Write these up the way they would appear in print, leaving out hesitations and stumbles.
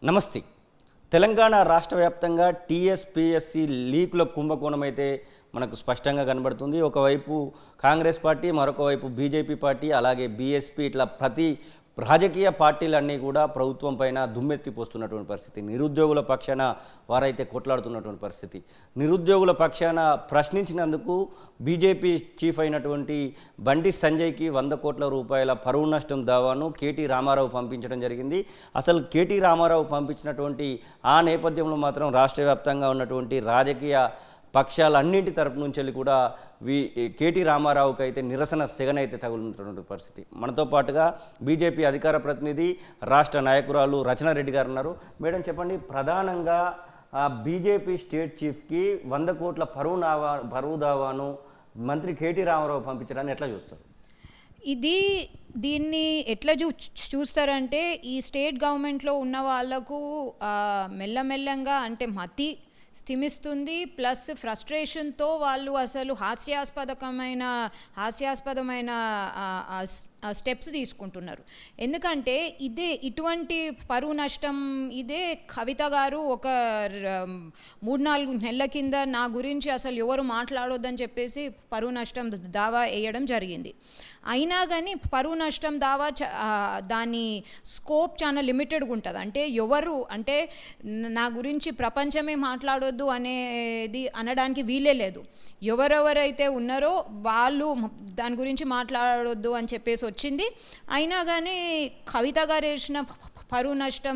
నమస్తే. తెలంగాణ రాష్ట్ర వ్యాప్తంగా టీఎస్పీఎస్సీ లీకుల కుంభకోణం అయితే మనకు స్పష్టంగా కనబడుతుంది. ఒకవైపు కాంగ్రెస్ పార్టీ, మరొక వైపు బీజేపీ పార్టీ, అలాగే బీఎస్పీ, ఇట్లా ప్రతి రాజకీయ పార్టీలన్నీ కూడా ప్రభుత్వం పైన దుమ్మెత్తిపోస్తున్నటువంటి పరిస్థితి. నిరుద్యోగుల పక్షాన వారైతే కొట్లాడుతున్నటువంటి పరిస్థితి. నిరుద్యోగుల పక్షాన ప్రశ్నించినందుకు బీజేపీ చీఫ్ అయినటువంటి బండి సంజయ్కి 100 కోట్ల రూపాయల పరువు నష్టం దావాను కేటీ రామారావు పంపించడం జరిగింది. అసలు కేటీ రామారావు పంపించినటువంటి ఆ నేపథ్యంలో మాత్రం రాష్ట్ర వ్యాప్తంగా ఉన్నటువంటి రాజకీయ పక్షాలన్నింటి తరపు నుంచి వెళ్ళి కూడా కేటీ రామారావుకి అయితే నిరసన సెగనైతే తగులుతున్నటువంటి పరిస్థితి. మనతో పాటుగా బీజేపీ అధికార ప్రతినిధి, రాష్ట్ర నాయకురాలు రచనారెడ్డి గారు ఉన్నారు. మేడం, చెప్పండి, ప్రధానంగా బీజేపీ స్టేట్ చీఫ్కి 100 కోట్ల పరువు దావాను మంత్రి కేటీ రామారావు పంపించడాన్ని ఎట్లా చూస్తారు? దీన్ని ఎట్లా చూస్తారంటే, ఈ స్టేట్ గవర్నమెంట్లో ఉన్న వాళ్ళకు మెల్లమెల్లంగా అంటే మతి స్థిమిస్తుంది. ప్లస్ ఫ్రస్ట్రేషన్తో వాళ్ళు అసలు హాస్యాస్పదమైన స్టెప్స్ తీసుకుంటున్నారు. ఎందుకంటే ఇటువంటి పరువు నష్టం ఇదే కవిత గారు ఒక 3-4 నెలల కింద నా గురించి అసలు ఎవరు మాట్లాడొద్దని చెప్పేసి పరువు నష్టం దావా వేయడం జరిగింది. అయినా కానీ పరువు నష్టం దావా దాని స్కోప్ చాలా లిమిటెడ్గా ఉంటుంది. అంటే అంటే నా గురించి ప్రపంచమే మాట్లాడొద్దు అనేది అనడానికి వీలే లేదు. ఎవరెవరైతే ఉన్నారో వాళ్ళు దాని గురించి మాట్లాడొద్దు అని చెప్పేసి వచ్చింది. అయినా కానీ కవిత గారు వేసిన పరువు నష్టం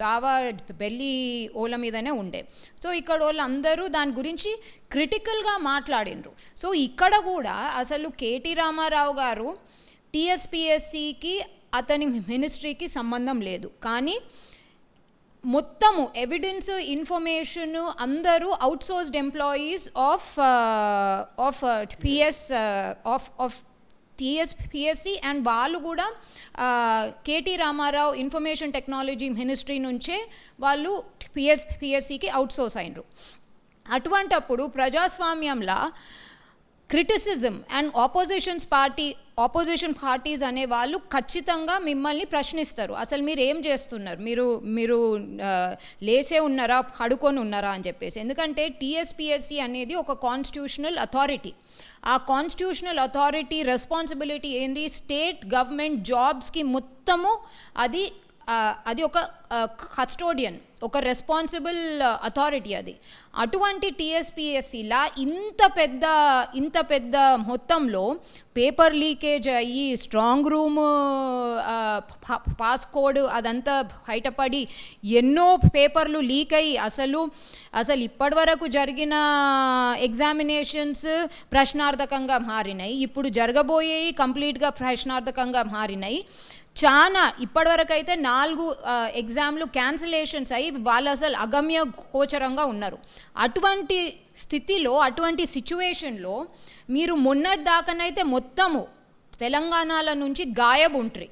దావా బెల్లి ఓల మీదనే ఉండే. సో ఇక్కడ వాళ్ళందరూ దాని గురించి క్రిటికల్గా మాట్లాడినరు. సో ఇక్కడ కూడా అసలు కేటీ రామారావు గారు టీఎస్పీఎస్సీకి అతని మినిస్ట్రీకి సంబంధం లేదు. కానీ మొత్తము ఎవిడెన్స్ ఇన్ఫర్మేషన్ అందరూ outsourced employees of TSPSC and వాళ్ళు కూడా KT Rama Rao information technology ministry నుంచే వాళ్ళు టీఎస్పీఎస్సీకి అవుట్సోర్స్ అయినరు. అటువంటప్పుడు ప్రజాస్వామ్యంలో క్రిటిసిజం అండ్ ఆపోజిషన్ పార్టీస్ అనే వాళ్ళు ఖచ్చితంగా మిమ్మల్ని ప్రశ్నిస్తారు. అసలు మీరు ఏం చేస్తున్నారు, మీరు లేచే ఉన్నారా, పడుకొని ఉన్నారా అని చెప్పేసి. ఎందుకంటే టీఎస్పీఎస్సీ అనేది ఒక కాన్స్టిట్యూషనల్ అథారిటీ. ఆ కాన్స్టిట్యూషనల్ అథారిటీ రెస్పాన్సిబిలిటీ ఏంది, స్టేట్ గవర్నమెంట్ జాబ్స్కి మొత్తము అది ఒక కస్టోడియన్, ఒక రెస్పాన్సిబుల్ అథారిటీ అది. అటువంటి టీఎస్పీఎస్సీలా ఇంత పెద్ద మొత్తంలో పేపర్ లీకేజ్ అయ్యి స్ట్రాంగ్ రూమ్ పాస్కోడ్ అదంతా బయటపడి ఎన్నో పేపర్లు లీక్ అయ్యి అసలు ఇప్పటివరకు జరిగిన ఎగ్జామినేషన్స్ ప్రశ్నార్థకంగా మారినాయి. ఇప్పుడు జరగబోయేవి కంప్లీట్గా ప్రశ్నార్థకంగా మారినాయి. చాలా ఇప్పటివరకు అయితే 4 ఎగ్జామ్లు క్యాన్సిలేషన్స్ అయ్యి వాళ్ళు అసలు అగమ్య గోచరంగా ఉన్నారు. అటువంటి స్థితిలో, అటువంటి సిచ్యువేషన్లో మీరు మొన్నటి దాకానైతే మొత్తము తెలంగాణలో నుంచి గాయబ్ ఉంటారు.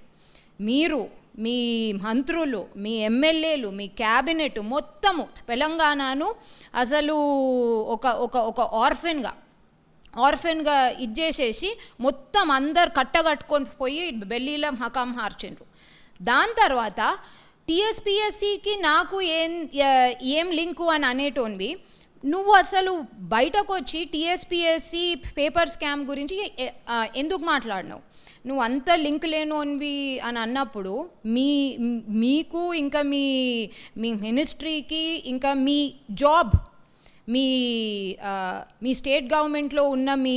మీరు, మీ మంత్రులు, మీ ఎమ్మెల్యేలు, మీ క్యాబినెట్ మొత్తము తెలంగాణను అసలు ఒక ఆర్ఫెన్గా ఇచ్చేసేసి మొత్తం అందరు కట్టగట్టుకొని పోయి ఢిల్లీలో మకాం మార్చిండ్రు. దాని తర్వాత టీఎస్పీఎస్సీకి నాకు ఏం లింకు అని అనేటోన్వి. నువ్వు అసలు బయటకు వచ్చి టీఎస్పీఎస్సీ పేపర్ స్కామ్ గురించి ఎందుకు మాట్లాడినావు? నువ్వు అంత లింక్ లేనోన్వి అని అన్నప్పుడు మీకు ఇంకా మీ మినిస్ట్రీకి ఇంకా మీ జాబ్, మీ స్టేట్ గవర్నమెంట్లో ఉన్న మీ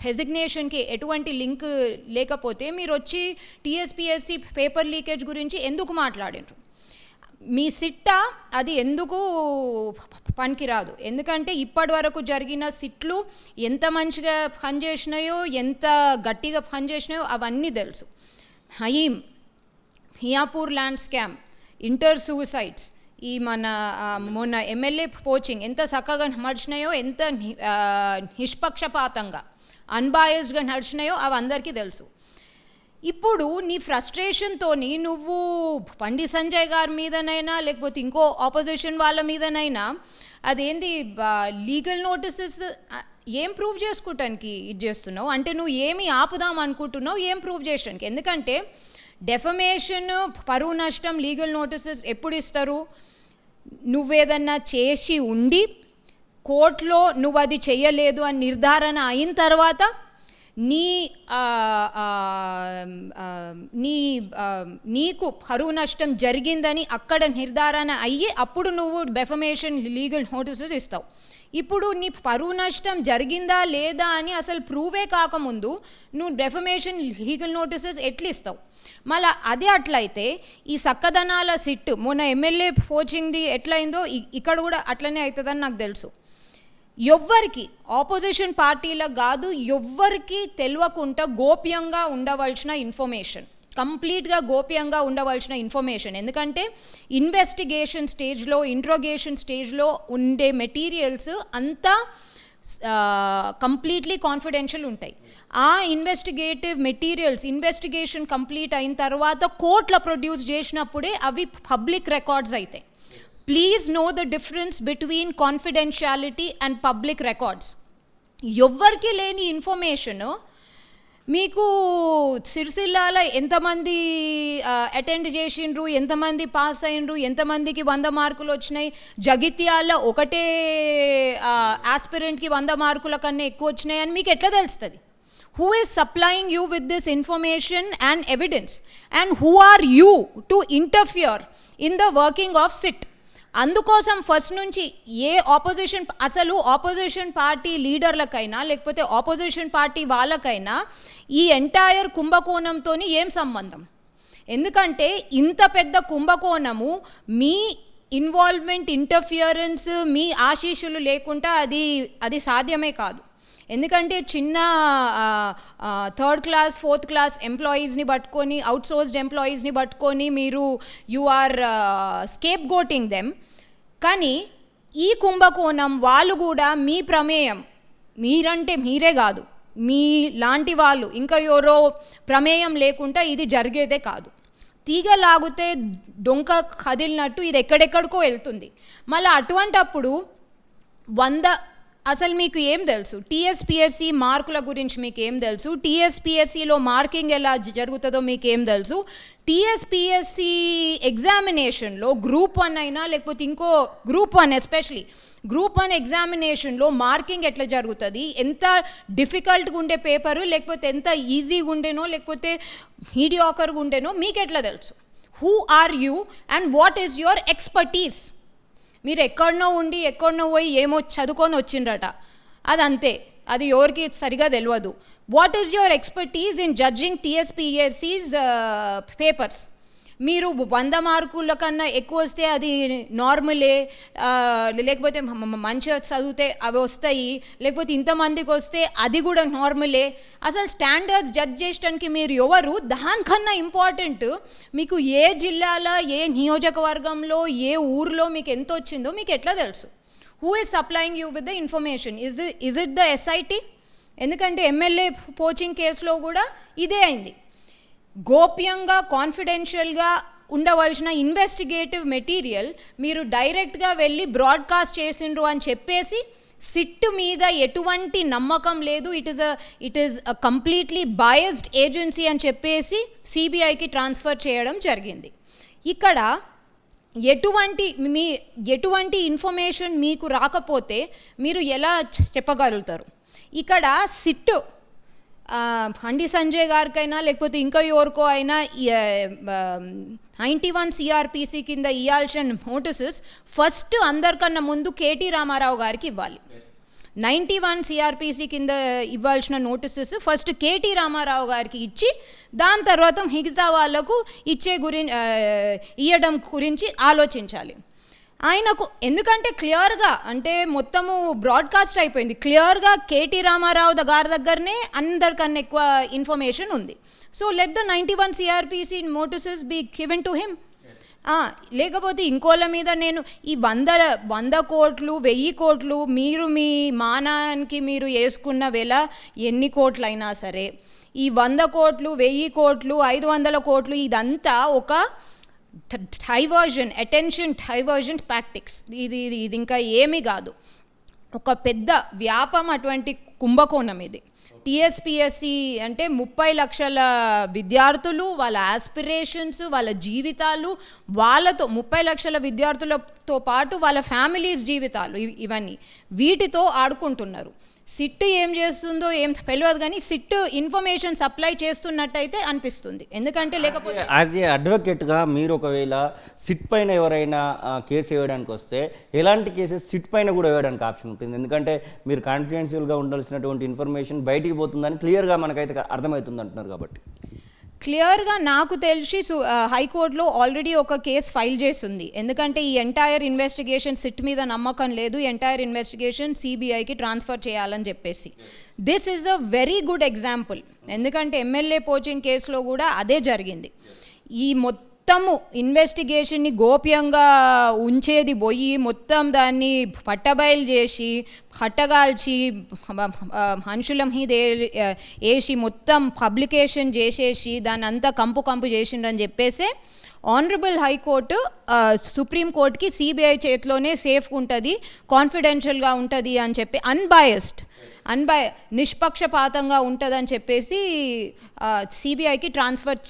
డెసిగ్నేషన్కి ఎటువంటి లింక్ లేకపోతే మీరు వచ్చి టీఎస్పీఎస్సీ పేపర్ లీకేజ్ గురించి ఎందుకు మాట్లాడినారు? మీ సిట్టా అది ఎందుకు పనికిరాదు. ఎందుకంటే ఇప్పటి వరకు జరిగిన సిట్లు ఎంత మంచిగా పనిచేసినాయో, ఎంత గట్టిగా పనిచేసినాయో అవన్నీ తెలుసు. హియాపూర్ ల్యాండ్ స్కామ్, ఇంటర్ సూసైడ్స్, ఈ మొన్న ఎమ్మెల్యే పోచింగ్ ఎంత చక్కగా నడిచినాయో, ఎంత నిష్పక్షపాతంగా అన్బయాస్డ్గా నడిచినాయో అవి అందరికీ తెలుసు. ఇప్పుడు నీ ఫ్రస్ట్రేషన్తో నువ్వు బండి సంజయ్ గారి మీదనైనా లేకపోతే ఇంకో ఆపోజిషన్ వాళ్ళ మీదనైనా అదేంది లీగల్ నోటీసెస్ ఏం ప్రూవ్ చేసుకోవటానికి ఇది చేస్తున్నావు? అంటే నువ్వు ఏమి ఆపుదాం అనుకుంటున్నావు, ఏం ప్రూవ్ చేయడానికి? ఎందుకంటే డెఫమేషన్, పరువు నష్టం, లీగల్ నోటీసెస్ ఎప్పుడు ఇస్తారు? నువ్వేదన్నా చేసి ఉండి కోర్టులో నువ్వు అది చేయలేదు అని నిర్ధారణ అయిన తర్వాత నీకు పరువు నష్టం జరిగిందని అక్కడ నిర్ధారణ అయ్యి అప్పుడు నువ్వు డెఫమేషన్ లీగల్ నోటీసెస్ ఇస్తావు. ఇప్పుడు నీ పరువు నష్టం జరిగిందా లేదా అని అసలు ప్రూవే కాకముందు నువ్వు డెఫమేషన్ లీగల్ నోటీసెస్ ఎట్లా ఇస్తావు? మళ్ళీ అదే అట్లయితే ఈ సక్కదనాల సిట్ మొన్న ఎమ్మెల్యే పోచింగ్ది ఎట్లయిందో ఇక్కడ కూడా అట్లనే అవుతుందని నాకు తెలుసు. ఎవ్వరికి ఆపోజిషన్ పార్టీలకు కాదు, ఎవ్వరికి తెలియకుండా గోప్యంగా ఉండవలసిన ఇన్ఫర్మేషన్, కంప్లీట్గా గోప్యంగా ఉండవలసిన ఇన్ఫర్మేషన్. ఎందుకంటే ఇన్వెస్టిగేషన్ స్టేజ్లో, ఇంట్రోగేషన్ స్టేజ్లో ఉండే మెటీరియల్స్ అంతా కంప్లీట్లీ కాన్ఫిడెన్షియల్ ఉంటాయి. ఆ ఇన్వెస్టిగేటివ్ మెటీరియల్స్ ఇన్వెస్టిగేషన్ కంప్లీట్ అయిన తర్వాత కోర్టులో ప్రొడ్యూస్ చేసినప్పుడే అవి పబ్లిక్ రికార్డ్స్ అవుతాయి. Please know the difference between confidentiality and public records. ఎవ్వరికి లేని ఇన్ఫర్మేషను మీకు సిరిసిల్లాలో ఎంతమంది అటెండ్ చేసిండ్రు, ఎంతమంది పాస్ అయ్యిండ్రు, ఎంతమందికి 100 మార్కులు వచ్చినాయి, జగిత్యాల్లో ఒకటే ఆస్పిరెంట్కి 100 మార్కుల కన్నా ఎక్కువ వచ్చినాయి అని మీకు ఎట్లా తెలుస్తుంది? Who is supplying you with this information and evidence? And who are you to interfere in the working of SIT? అందుకోసం ఫస్ట్ నుంచి ఏ ఆపోజిషన్ పార్టీ లీడర్లకైనా లేకపోతే ఆపోజిషన్ పార్టీ వాళ్ళకైనా ఈ ఎంటైర్ కుంభకోణంతో ఏం సంబంధం? ఎందుకంటే ఇంత పెద్ద కుంభకోణము మీ ఇన్వాల్వ్మెంట్, ఇంటర్ఫియరెన్స్, మీ ఆశీస్సులు లేకుండా అది సాధ్యమే కాదు. ఎందుకంటే చిన్న 3rd క్లాస్ 4th క్లాస్ ఎంప్లాయీస్ని పట్టుకొని, అవుట్సోర్స్డ్ ఎంప్లాయీస్ని పట్టుకొని యు ఆర్ స్కేప్ గోటింగ్ దెమ్. కానీ ఈ కుంభకోణం వాళ్ళు కూడా మీ ప్రమేయం, మీరంటే మీరే కాదు, మీ లాంటి వాళ్ళు ఇంకా ఎవరో ప్రమేయం లేకుండా ఇది జరిగేదే కాదు. తీగ లాగితే డొంక కదిలినట్టు ఇది ఎక్కడెక్కడికో వెళ్తుంది. మళ్ళీ అటువంటప్పుడు అసలు మీకు ఏం తెలుసు? టీఎస్పిఎస్సి మార్కుల గురించి మీకు ఏం తెలుసు? టీఎస్పిఎస్సిలో మార్కింగ్ ఎలా జరుగుతుందో మీకు ఏం తెలుసు? టీఎస్పిఎస్సి ఎగ్జామినేషన్లో గ్రూప్ 1 అయినా లేకపోతే ఇంకో గ్రూప్ 1, ఎస్పెషలీ గ్రూప్ 1 ఎగ్జామినేషన్లో మార్కింగ్ ఎట్లా జరుగుతుంది, ఎంత డిఫికల్ట్గా ఉండే పేపరు లేకపోతే ఎంత ఈజీగా ఉండేనో లేకపోతే మీడియాకర్గా ఉండేనో మీకు ఎట్లా తెలుసు? Who are you and what is your expertise? మీరు ఎక్కడనో ఉండి ఎక్కడనో పోయి ఏమో చదువుకొని వచ్చిండ్రట, అదంతే, అది ఎవరికి సరిగా తెలియదు. What is your expertise in judging TSPSC's papers? మీరు 100 మార్కుల కన్నా ఎక్కువ వస్తే అది నార్మలే, లేకపోతే మంచిగా చదివితే అవి వస్తాయి, లేకపోతే ఇంతమందికి వస్తే అది కూడా నార్మలే. అసలు స్టాండర్డ్స్ జడ్జ్ చేయడానికి మీరు ఎవరు? దానికన్నా ఇంపార్టెంట్ మీకు ఏ జిల్లాలో, ఏ నియోజకవర్గంలో, ఏ ఊరిలో మీకు ఎంత వచ్చిందో మీకు ఎట్లా తెలుసు? Who is supplying you with the information? Is it the SIT? ఎందుకంటే ఎమ్మెల్యే పోచింగ్ కేసులో కూడా ఇదే అయింది. గోప్యంగా, కాన్ఫిడెన్షియల్గా ఉండవలసిన ఇన్వెస్టిగేటివ్ మెటీరియల్ మీరు డైరెక్ట్గా వెళ్ళి బ్రాడ్కాస్ట్ చేసిండ్రు అని చెప్పేసి సిట్ మీద ఎటువంటి నమ్మకం లేదు, it is a completely biased agency అని చెప్పేసి సిబిఐకి ట్రాన్స్ఫర్ చేయడం జరిగింది. ఇక్కడ ఎటువంటి ఇన్ఫర్మేషన్ మీకు రాకపోతే మీరు ఎలా చెప్పగలుగుతారు? ఇక్కడ సిట్ బండి సంజయ్ గారికైనా లేకపోతే ఇంకా ఎవరికో అయినా 91 సిఆర్పిసి కింద ఇవ్వాల్సిన నోటీసెస్ ఫస్ట్ అందరికన్నా ముందు కేటీ రామారావు గారికి ఇవ్వాలి. 91 సిఆర్పిసి కింద ఇవ్వాల్సిన నోటీసెస్ ఫస్ట్ కేటీ రామారావు గారికి ఇచ్చి దాని తర్వాత మిగతా వాళ్లకు ఇవ్వడం గురించి ఆలోచించాలి ఆయనకు. ఎందుకంటే క్లియర్గా, అంటే మొత్తము బ్రాడ్కాస్ట్ అయిపోయింది, క్లియర్గా కేటీ రామారావు గారి దగ్గరనే అందరికన్నా ఎక్కువ ఇన్ఫర్మేషన్ ఉంది. So let the 91 CRPC notices be given to him. లేకపోతే ఇంకోళ్ళ మీద నేను ఈ 100 కోట్లు 1000 కోట్లు మీరు మీ మానానికి మీరు వేసుకున్న వేళ ఎన్ని కోట్లు అయినా సరే ఈ 100 కోట్లు 1000 కోట్లు 500 కోట్లు ఇదంతా ఒక అటెన్షన్ డైవర్జన్ టాక్టిక్స్. ఇది ఇంకా ఏమీ కాదు, ఒక పెద్ద వ్యాపం, అటువంటి కుంభకోణం ఇది. టీఎస్పిఎస్సి అంటే 30 లక్షల విద్యార్థులు, వాళ్ళ ఆస్పిరేషన్స్, వాళ్ళ జీవితాలు, వాళ్ళతో 30 లక్షల విద్యార్థులతో పాటు వాళ్ళ ఫ్యామిలీస్ జీవితాలు ఇవన్నీ వీటితో ఆడుకుంటున్నారు. సిట్ ఏం చేస్తుందో ఏం తెలియదు, కానీ సిట్ ఇన్ఫర్మేషన్ సప్లై చేస్తున్నట్టయితే అనిపిస్తుంది. ఎందుకంటే లేకపోతే యాజ్ ఏ అడ్వకేట్గా మీరు ఒకవేళ సిట్ పైన ఎవరైనా కేసు వేయడానికి వస్తే ఎలాంటి కేసెస్ సిట్ పైన కూడా వేయడానికి ఆప్షన్ ఉంటుంది? ఎందుకంటే మీరు కాన్ఫిడెన్షియల్గా ఉండాల్సినటువంటి ఇన్ఫర్మేషన్ బయటికి పోతుందని క్లియర్గా మనకైతే అర్థమవుతుంది అంటున్నారు. కాబట్టి క్లియర్గా నాకు తెలిసి హైకోర్టులో ఆల్రెడీ ఒక కేసు ఫైల్ చేస్తుంది. ఎందుకంటే ఈ ఎంటైర్ ఇన్వెస్టిగేషన్ సిట్ మీద నమ్మకం లేదు, ఎంటైర్ ఇన్వెస్టిగేషన్ సిబిఐకి ట్రాన్స్ఫర్ చేయాలని చెప్పేసి. This is a very good example. ఎందుకంటే ఎమ్మెల్యే పోచింగ్ కేసులో కూడా అదే జరిగింది. ఈ మొత్తము ఇన్వెస్టిగేషన్ని గోప్యంగా ఉంచేది పోయి మొత్తం దాన్ని పట్టబయలు చేసి హట్టగాల్చి మనుషుల మీద వేసి మొత్తం పబ్లికేషన్ చేసేసి దాన్ని అంతా కంపు చేసిండ్రని చెప్పేసి ఆనరబుల్ హైకోర్టు సుప్రీంకోర్టుకి సిబిఐ చేతిలోనే సేఫ్గా ఉంటుంది, కాన్ఫిడెన్షియల్గా ఉంటుంది అని చెప్పి నిష్పక్షపాతంగా ఉంటుందని చెప్పేసి సిబిఐకి ట్రాన్స్ఫర్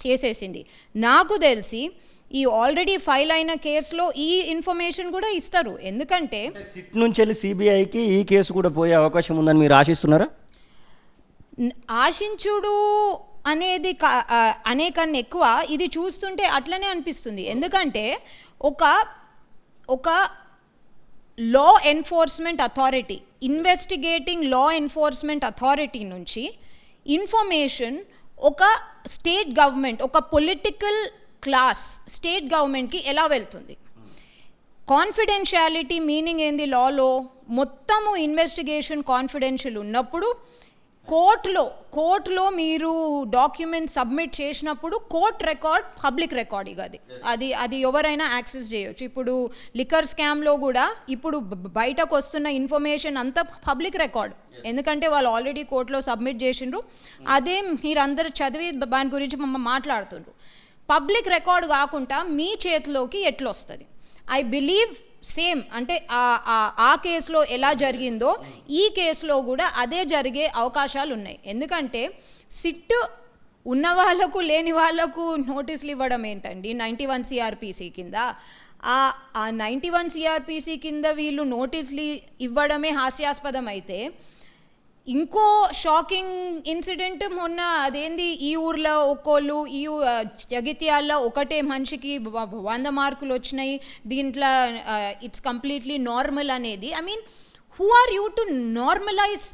చేసేసింది. నాకు తెలిసి ఈ ఆల్రెడీ ఫైల్ అయిన కేసులో ఈ ఇన్ఫర్మేషన్ కూడా ఇస్తారు. ఎందుకంటే సిట్ నుంచి వెళ్ళి సిబిఐకి ఈ కేసు కూడా పోయే అవకాశం ఉందని మీరు ఆశిస్తున్నారా? ఆశించుడు అనేది అనేకన్నా ఎక్కువ ఇది చూస్తుంటే అట్లనే అనిపిస్తుంది. ఎందుకంటే ఒక law enforcement authority, investigating law enforcement authority నుంచి ఇన్ఫర్మేషన్ ఒక స్టేట్ గవర్నమెంట్, ఒక పొలిటికల్ క్లాస్ స్టేట్ గవర్నమెంట్కి ఎలా వెళ్తుంది? కాన్ఫిడెన్షియాలిటీ మీనింగ్ ఏంది లాలో? మొత్తము ఇన్వెస్టిగేషన్ కాన్ఫిడెన్షియల్ ఉన్నప్పుడు కోర్టులో మీరు డాక్యుమెంట్ సబ్మిట్ చేసినప్పుడు కోర్ట్ రికార్డ్ పబ్లిక్ రికార్డ్. ఇక అది ఎవరైనా యాక్సెస్ చేయొచ్చు. ఇప్పుడు లిక్కర్ స్కామ్లో కూడా ఇప్పుడు బయటకు వస్తున్న ఇన్ఫర్మేషన్ అంతా పబ్లిక్ రికార్డ్, ఎందుకంటే వాళ్ళు ఆల్రెడీ కోర్టులో సబ్మిట్ చేసిండ్రు. అదే మీరందరూ చదివి దాని గురించి మాట్లాడుతుండ్రు. పబ్లిక్ రికార్డ్ కాకుండా మీ చేతిలోకి ఎట్లా వస్తుంది? ఐ బిలీవ్ సేమ్ అంటే ఆ కేసులో ఎలా జరిగిందో ఈ కేసులో కూడా అదే జరిగే అవకాశాలు ఉన్నాయి. ఎందుకంటే సిట్ ఉన్న వాళ్ళకు లేని వాళ్ళకు నోటీసులు ఇవ్వడం ఏంటండి? 91 సిఆర్పిసి కింద ఆ 91 సిఆర్పిసి కింద వీళ్ళు నోటీసులు ఇవ్వడమే హాస్యాస్పదం అయితే, ఇంకో షాకింగ్ ఇన్సిడెంట్ మొన్న అదేంది, ఈ ఊర్లో ఒక్కోళ్ళు జగిత్యాల్లో ఒకటే మనిషికి 100 మార్కులు వచ్చినాయి, దీంట్లో ఇట్స్ కంప్లీట్లీ నార్మల్ అనేది. I mean, who are you to normalise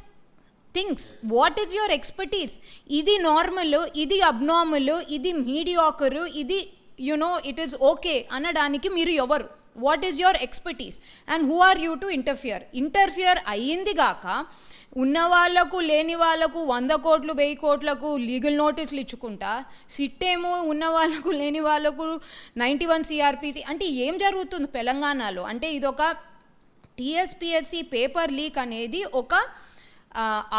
things? What is your expertise? ఇది నార్మల్, ఇది అబ్నార్మల్, ఇది మీడియాకర్, ఇది ఇట్ ఈస్ ఓకే అనడానికి మీరు ఎవరు? What is your expertise and who are you to interfere అయ్యింది గాక ఉన్న వాళ్ళకు లేని వాళ్ళకు 100 కోట్లు 1000 కోట్లకు లీగల్ నోటీసులు ఇచ్చుకుంటా, సిట్టేమో ఉన్న వాళ్ళకు లేని వాళ్ళకు 91 సిఆర్పిసి. అంటే ఏం జరుగుతుంది తెలంగాణలో? అంటే ఇదొక టీఎస్పిఎస్సి పేపర్ లీక్ అనేది ఒక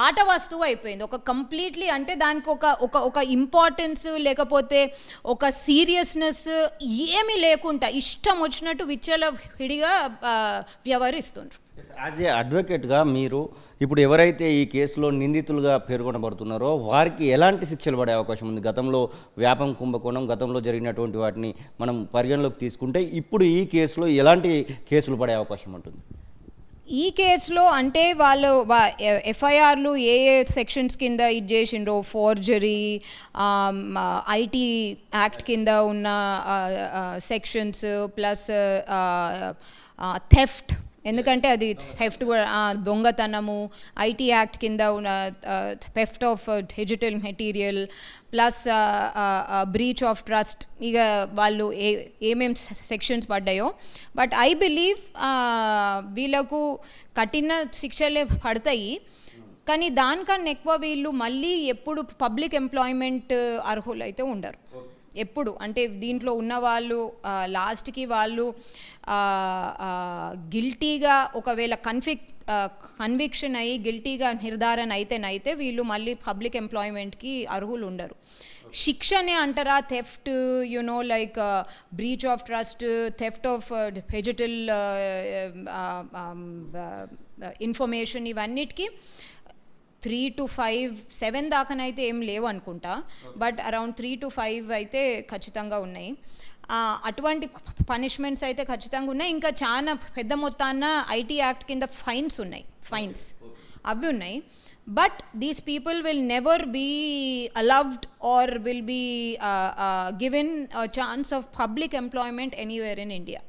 ఆట వస్తువు అయిపోయింది. ఒక కంప్లీట్లీ అంటే దానికి ఒక ఇంపార్టెన్స్ లేకపోతే ఒక సీరియస్నెస్ ఏమీ లేకుండా ఇష్టం వచ్చినట్టు విచ్చలవిడిగా వ్యవహరిస్తుండ్రు. యాజ్ ఏ అడ్వకేట్గా మీరు ఇప్పుడు ఎవరైతే ఈ కేసులో నిందితులుగా పేర్కొనబడుతున్నారో వారికి ఎలాంటి శిక్షలు పడే అవకాశం ఉంది? గతంలో వ్యాపం కుంభకోణం, గతంలో జరిగినటువంటి వాటిని మనం పరిగణలోకి తీసుకుంటే ఇప్పుడు ఈ కేసులో ఎలాంటి కేసులు పడే అవకాశం ఉంటుంది? ఈ కేసులో అంటే వాళ్ళు ఎఫ్ఐఆర్లు ఏ సెక్షన్స్ కింద ఇది చేసిండ్రో, ఫోర్జరీ, ఐటీ యాక్ట్ కింద ఉన్న సెక్షన్స్ ప్లస్ థెఫ్ట్, ఎందుకంటే అది థెఫ్ట్ కూడా దొంగతనము, ఐటీ యాక్ట్ కింద ఉన్న theft of digital material plus breach of trust, ఇక వాళ్ళు ఏమేం సెక్షన్స్ పడ్డాయో. బట్ ఐ బిలీవ్ వీళ్ళకు కఠిన శిక్షలే పడతాయి, కానీ దానికన్నా ఎక్కువ వీళ్ళు మళ్ళీ ఎప్పుడు పబ్లిక్ ఎంప్లాయ్మెంట్ అర్హులైతే ఉండరు ఎప్పుడు. అంటే దీంట్లో ఉన్న వాళ్ళు లాస్ట్కి వాళ్ళు గిల్టీగా ఒకవేళ కన్విక్షన్ అయ్యి గిల్టీగా నిర్ధారణ అయితేనైతే వీళ్ళు మళ్ళీ పబ్లిక్ ఎంప్లాయ్మెంట్కి అర్హులు ఉండరు. శిక్షనే అంటారా? Theft, like breach of trust, theft of digital information, ఇవన్నిటికీ 3 to 5, 7 దాకానైతే ఏం లేవు అనుకుంటా, బట్ అరౌండ్ 3 to 5 అయితే ఖచ్చితంగా ఉన్నాయి. అటువంటి పనిష్మెంట్స్ అయితే ఖచ్చితంగా ఉన్నాయి. ఇంకా చాలా పెద్ద మొత్తాన ఐటీ యాక్ట్ కింద ఫైన్స్ ఉన్నాయి, అవి ఉన్నాయి. But these people will never be allowed or will be given chance of public employment anywhere in India.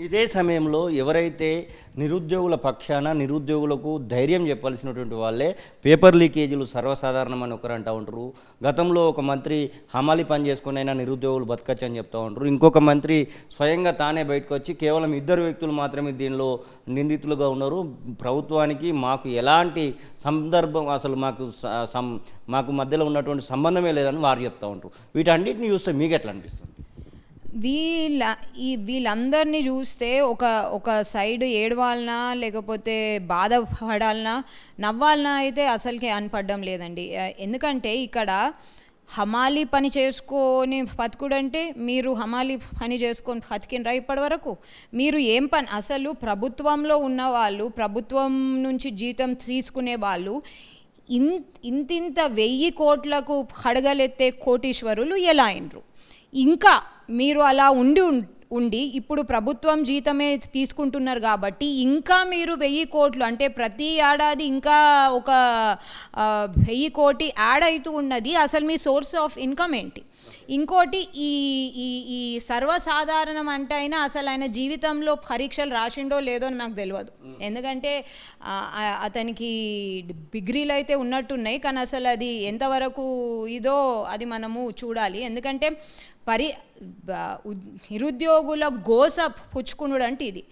ఇదే సమయంలో ఎవరైతే నిరుద్యోగుల పక్షాన నిరుద్యోగులకు ధైర్యం చెప్పాల్సినటువంటి వాళ్ళే పేపర్ లీకేజీలు సర్వసాధారణం అని ఒకరు అంటూ ఉంటారు. గతంలో ఒక మంత్రి హమాలి పని చేసుకుని అయినా నిరుద్యోగులు బతకచ్చు అని చెప్తూ ఉంటారు. ఇంకొక మంత్రి స్వయంగా తానే బయటకు వచ్చి కేవలం 2 వ్యక్తులు మాత్రమే దీనిలో నిందితులుగా ఉన్నారు, ప్రభుత్వానికి మాకు ఎలాంటి సందర్భం అసలు మాకు మధ్యలో ఉన్నటువంటి సంబంధమే లేదని వారు చెప్తూ ఉంటారు. వీటన్నిటిని చూస్తే మీకు ఎట్లా అనిపిస్తుంది? వీళ్ళందరినీ చూస్తే ఒక సైడ్ ఏడవాలనా లేకపోతే బాధపడాలనా నవ్వాలనా అయితే అసలుకే అనిపడ్డం లేదండి. ఎందుకంటే ఇక్కడ హమాలి పని చేసుకొని బతుకుడంటే మీరు హమాలి పని చేసుకొని బతికినరా ఇప్పటి వరకు? మీరు ఏం పని అసలు ప్రభుత్వంలో ఉన్న వాళ్ళు, ప్రభుత్వం నుంచి జీతం తీసుకునే వాళ్ళు ఇంత 1000 కోట్లకు హడగలెత్తే కోటీశ్వరులు ఎలా అయినరు? ఇంకా మీరు అలా ఉండి ఇప్పుడు ప్రభుత్వం జీతమే తీసుకుంటున్నారు కాబట్టి ఇంకా మీరు 1000 కోట్లు అంటే ప్రతి ఏడాది ఇంకా ఒక 1000 కోటి యాడ్ అవుతూ ఉన్నది. అసలు మీ సోర్స్ ఆఫ్ ఇన్కమ్ ఏంటి? ఇంకోటి ఈ సర్వసాధారణం అంటే అయినా అసలు ఆయన జీవితంలో పరీక్షలు రాసిండో లేదో నాకు తెలియదు. ఎందుకంటే అతనికి డిగ్రీలు అయితే ఉన్నట్టున్నాయి, కానీ అసలు అది ఎంతవరకు ఇదో అది మనము చూడాలి. ఎందుకంటే నిరుద్యోగుల గోస పుచ్చుకునుడు అంటే ఇది.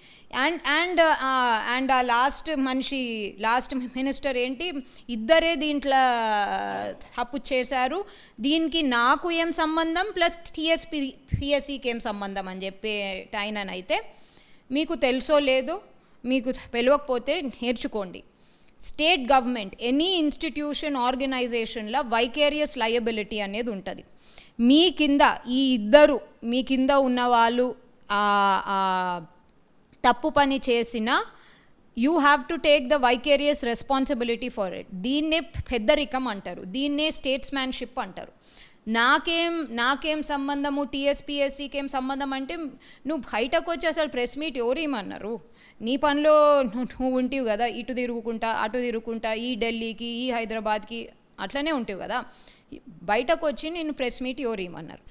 అండ్ ఆ లాస్ట్ మినిస్టర్ ఏంటి, ఇద్దరే దీంట్లో తప్పు చేశారు, దీనికి నాకు ఏం సంబంధం ప్లస్ పిఎస్సికి ఏం సంబంధం అని చెప్పే ఆయననైతే మీకు తెలుసో లేదో, మీకు తెలియకపోతే నేర్చుకోండి. స్టేట్ గవర్నమెంట్ ఎనీ ఇన్స్టిట్యూషన్ ఆర్గనైజేషన్లో వైకేరియస్ లయబిలిటీ అనేది ఉంటుంది. మీ కింద ఉన్న వాళ్ళు తప్పు పని చేసినా you have to take the vicarious responsibility for it. దీన్నే పెద్దరికం అంటారు, దీన్నే స్టేట్స్మ్యాన్షిప్ అంటారు. నాకేం సంబంధము, టీఎస్పీఎస్సీకి ఏం సంబంధం అంటే నువ్వు బయటకు వచ్చి అసలు ప్రెస్ మీట్ ఎవరేమన్నారు? నీ పనిలో నువ్వు ఉంటివి కదా, ఇటు తిరుగుకుంటా అటు తిరుగుకుంటా, ఈ ఢిల్లీకి ఈ హైదరాబాద్కి అట్లనే ఉంటావు కదా, బయటకు వచ్చి నేను ప్రెస్ మీట్ ఎవరేమన్నారు?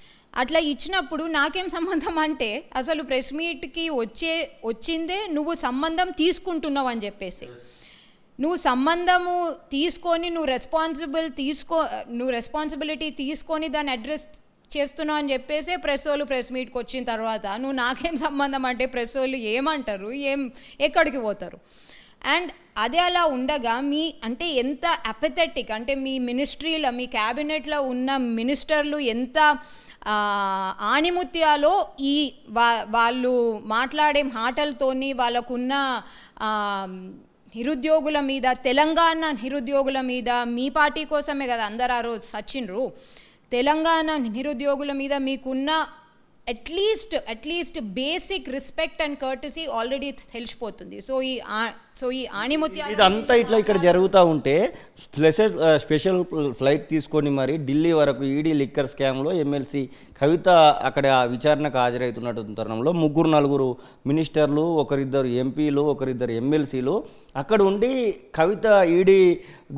అట్లా ఇచ్చినప్పుడు నాకేం సంబంధం అంటే అసలు ప్రెస్ మీట్కి వచ్చిందే నువ్వు సంబంధం తీసుకుంటున్నావు అని చెప్పేసి, నువ్వు సంబంధము తీసుకొని నువ్వు రెస్పాన్సిబిలిటీ తీసుకొని దాన్ని అడ్రస్ చేస్తున్నావు అని చెప్పేసి ప్రెస్ మీట్కి వచ్చిన తర్వాత నువ్వు నాకేం సంబంధం అంటే ప్రెస్ వాళ్ళు ఏమంటారు, ఎక్కడికి పోతారు? అండ్ అదే అలా ఉండగా అంటే ఎంత అపెథెటిక్ అంటే మీ మినిస్ట్రీలో మీ క్యాబినెట్లో ఉన్న మినిస్టర్లు ఎంత ఆణిముత్యాలో వాళ్ళు మాట్లాడే మాటలతోని వాళ్ళకున్న నిరుద్యోగుల మీద, తెలంగాణ నిరుద్యోగుల మీద, మీ పార్టీ కోసమే కదా అందరు ఆ రోజు సచ్చిండ్రు, తెలంగాణ నిరుద్యోగుల మీద మీకున్న at least basic respect and courtesy already తెలిసిపోతుంది. సో ఈ ఆణిముత్యాలు ఇదంతా ఇక్కడ జరుగుతూ ఉంటే స్పెషల్ ఫ్లైట్ తీసుకొని మరి ఢిల్లీ వరకు ఈడీ లిక్కర్ స్కామ్లో ఎమ్మెల్సీ కవిత అక్కడ విచారణకు హాజరవుతున్నట్టు తరుణంలో 3-4 మినిస్టర్లు, 1-2 ఎంపీలు, 1-2 ఎమ్మెల్సీలు అక్కడ ఉండి కవిత ఈడీ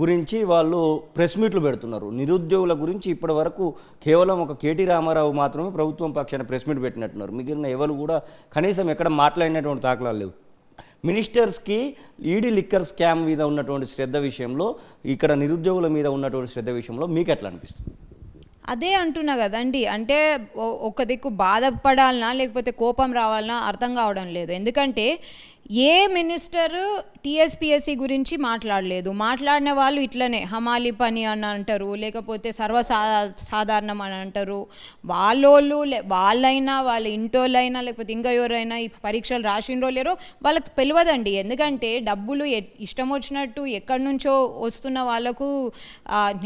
గురించి వాళ్ళు ప్రెస్ మీట్లు పెడుతున్నారు. నిరుద్యోగుల గురించి ఇప్పటి వరకు కేవలం ఒక కేటీ రామారావు మాత్రమే ప్రభుత్వం పక్షాన ప్రెస్ మీట్ పెట్టినట్టున్నారు. మిగిలిన ఎవరు కూడా కనీసం ఎక్కడ మాట్లాడినటువంటి దాఖలాలు లేవు. మినిస్టర్స్కి ఈడీ లిక్కర్ స్కామ్ మీద ఉన్నటువంటి శ్రద్ధ విషయంలో, ఇక్కడ నిరుద్యోగుల మీద ఉన్నటువంటి శ్రద్ధ విషయంలో మీకు ఎట్లా అనిపిస్తుంది? అదే అంటున్నా కదండి, అంటే ఒక దిక్కు బాధపడాలనా లేకపోతే కోపం రావాలనా అర్థం కావడం లేదు. ఎందుకంటే ఏ మినిస్టర్ టీఎస్పీఎస్సీ గురించి మాట్లాడిన వాళ్ళు ఇట్లనే హమాలి పని అని అంటారు, లేకపోతే సాధారణం అని అంటారు. వాళ్ళైనా వాళ్ళ ఇంటోళ్ళైనా లేకపోతే ఇంకా ఎవరైనా ఈ పరీక్షలు రాసిండ్రో లేరో వాళ్ళకి తెలియదండి. ఎందుకంటే డబ్బులు ఇష్టం వచ్చినట్టు ఎక్కడి నుంచో వస్తున్న వాళ్ళకు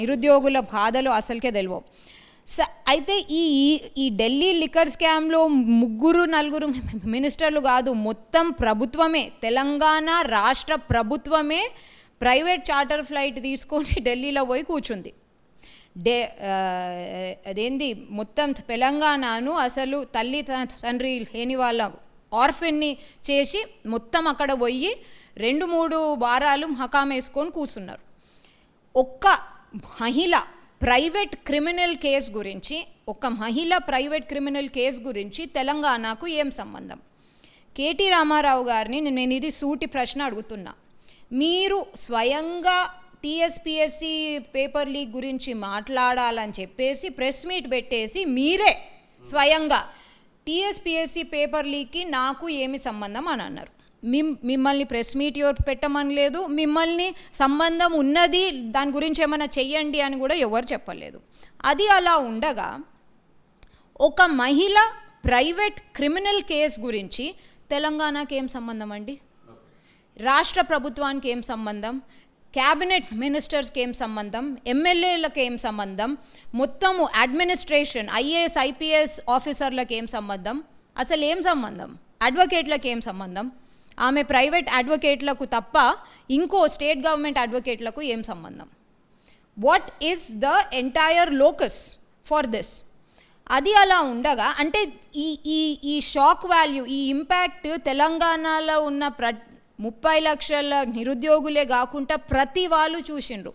నిరుద్యోగుల బాధలు అసలుకే తెలియవు. అయితే ఈ ఢిల్లీ లిక్కర్ స్కామ్లో 3-4 మినిస్టర్లు కాదు, మొత్తం ప్రభుత్వమే, తెలంగాణ రాష్ట్ర ప్రభుత్వమే ప్రైవేట్ చార్టర్ ఫ్లైట్ తీసుకొని ఢిల్లీలో పోయి కూర్చుంది. అదేంది మొత్తం తెలంగాణను అసలు తల్లి తండ్రి లేని వాళ్ళ ఆర్ఫెన్ని చేసి మొత్తం అక్కడ పోయి 2-3 వారాలు హకాం వేసుకొని కూర్చున్నారు. ఒక్క మహిళ ప్రైవేట్ క్రిమినల్ కేసు గురించి, తెలంగాణకు ఏం సంబంధం? కేటీ రామారావు గారిని నేను ఇది సూటి ప్రశ్న అడుగుతున్నా. మీరు స్వయంగా టీఎస్పీఎస్సీ పేపర్ లీక్ గురించి మాట్లాడాలని చెప్పేసి ప్రెస్ మీట్ పెట్టేసి మీరే స్వయంగా టీఎస్పీఎస్సీ పేపర్ లీక్కి నాకు ఏమి సంబంధం అని అన్నారు. మిమ్మల్ని ప్రెస్ మీట్ పెట్టమని లేదు, మిమ్మల్ని సంబంధం ఉన్నది దాని గురించి ఏమైనా చెయ్యండి అని కూడా ఎవరు చెప్పలేదు. అది అలా ఉండగా ఒక మహిళ ప్రైవేట్ క్రిమినల్ కేసు గురించి తెలంగాణకి ఏం సంబంధం అండి? రాష్ట్ర ప్రభుత్వానికి ఏం సంబంధం? క్యాబినెట్ మినిస్టర్స్కి ఏం సంబంధం? ఎమ్మెల్యేలకు ఏం సంబంధం? మొత్తము అడ్మినిస్ట్రేషన్ ఐఏఎస్ ఐపీఎస్ ఆఫీసర్లకు ఏం సంబంధం? అసలు ఏం సంబంధం? అడ్వకేట్లకు ఏం సంబంధం? ఆమె ప్రైవేట్ అడ్వకేట్లకు తప్ప ఇంకో స్టేట్ గవర్నమెంట్ అడ్వకేట్లకు ఏం సంబంధం? What is the entire locus for this? అది అలా ఉండగా అంటే ఈ షాక్ వాల్యూ, ఈ ఇంపాక్ట్ తెలంగాణలో ఉన్న 30 లక్షల నిరుద్యోగులే కాకుండా ప్రతి వాళ్ళు చూసిండ్రు.